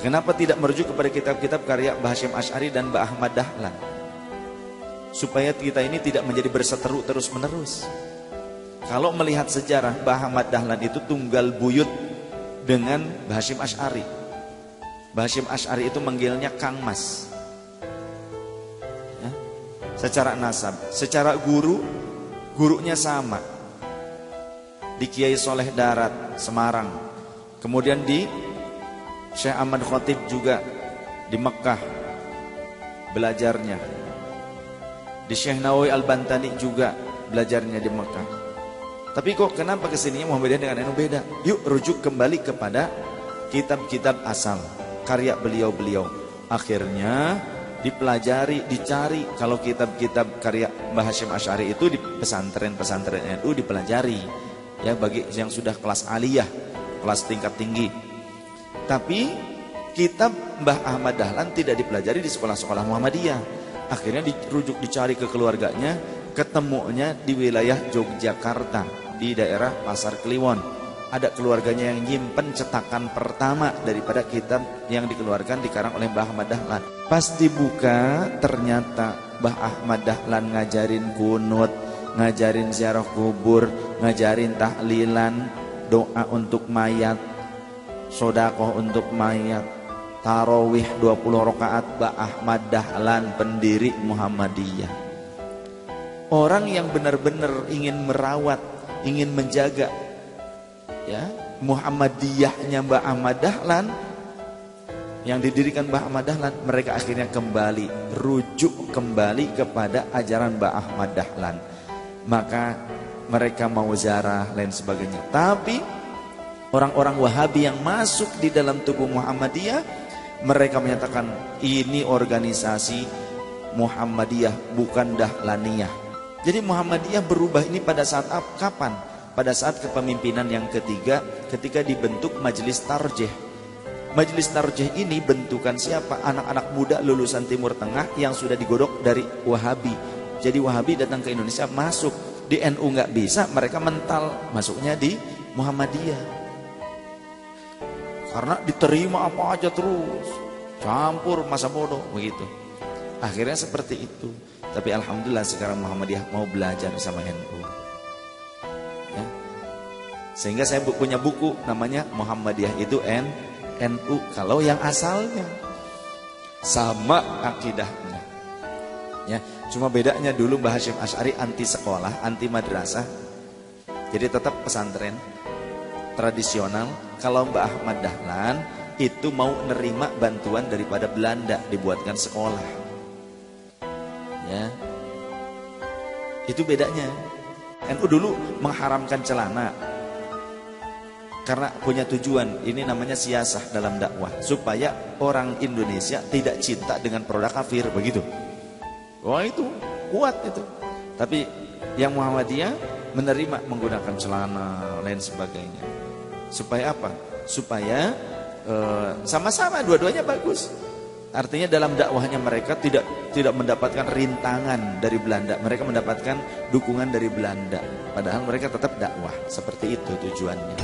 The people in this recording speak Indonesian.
Kenapa tidak merujuk kepada kitab-kitab karya Mbah Hasyim Asy'ari dan Mbah Ahmad Dahlan? Supaya kita ini tidak menjadi berseteru terus-menerus. Kalau melihat sejarah, Mbah Ahmad Dahlan itu tunggal buyut dengan Mbah Hasyim Asy'ari. Mbah Hasyim Asy'ari itu manggilnya Kang Mas. Ya, secara nasab, secara gurunya sama. Di Kiai Soleh Darat, Semarang. Kemudian di Syekh Ahmad Khotib juga di Mekah belajarnya. Di Syekh Nawawi Al-Bantani juga belajarnya di Mekah. Tapi kok kenapa kesininya Muhammadiyah dengan NU beda? Yuk rujuk kembali kepada kitab-kitab asal karya beliau-beliau. Akhirnya dipelajari, dicari. Kalau kitab-kitab karya Mbah Hasyim Asy'ari itu di pesantren-pesantren NU dipelajari. Ya, bagi yang sudah kelas aliyah, kelas tingkat tinggi. Tapi kitab Mbah Ahmad Dahlan tidak dipelajari di sekolah-sekolah Muhammadiyah. Akhirnya dirujuk, dicari ke keluarganya, ketemunya di wilayah Yogyakarta, di daerah Pasar Kliwon. Ada keluarganya yang nyimpen cetakan pertama daripada kitab yang dikeluarkan dikarang oleh Mbah Ahmad Dahlan. Pas dibuka ternyata Mbah Ahmad Dahlan ngajarin kunut, ngajarin ziarah kubur, ngajarin tahlilan, doa untuk mayat, sodakoh untuk mayat, tarawih 20 rakaat. Mbah Ahmad Dahlan pendiri Muhammadiyah. Orang yang benar-benar ingin merawat, ingin menjaga ya Muhammadiyahnya Mbah Ahmad Dahlan, yang didirikan Mbah Ahmad Dahlan, mereka akhirnya kembali, rujuk kembali kepada ajaran Mbah Ahmad Dahlan. Maka mereka mau ziarah lain sebagainya. Tapi orang-orang Wahabi yang masuk di dalam tubuh Muhammadiyah, mereka menyatakan ini organisasi Muhammadiyah bukan Dahlaniyah. Jadi Muhammadiyah berubah ini pada saat kapan? Pada saat kepemimpinan yang ketiga, ketika dibentuk Majelis Tarjih. Majelis Tarjih ini bentukan siapa? Anak-anak muda lulusan Timur Tengah yang sudah digodok dari Wahabi. Jadi Wahabi datang ke Indonesia, masuk di NU nggak bisa, mereka mental masuknya di Muhammadiyah. Karena diterima apa aja terus, campur masa bodoh begitu. Akhirnya seperti itu. Tapi alhamdulillah sekarang Muhammadiyah mau belajar sama NU. Ya. Sehingga saya punya buku namanya Muhammadiyah itu NU. Kalau yang asalnya sama akidahnya. Ya, cuma bedanya dulu Mbah Hasyim Asy'ari anti sekolah, anti madrasah. Jadi tetap pesantren tradisional. Kalau Mbah Ahmad Dahlan itu mau nerima bantuan daripada Belanda, dibuatkan sekolah. Ya. Itu bedanya. NU dulu mengharamkan celana. Karena punya tujuan, ini namanya siasah dalam dakwah, supaya orang Indonesia tidak cinta dengan produk kafir, begitu. Wah, itu kuat itu. Tapi yang Muhammadiyah menerima menggunakan celana lain sebagainya. Supaya apa? Supaya sama-sama dua-duanya bagus. Artinya dalam dakwahnya mereka tidak mendapatkan rintangan dari Belanda. Mereka mendapatkan dukungan dari Belanda. Padahal mereka tetap dakwah. Seperti itu tujuannya.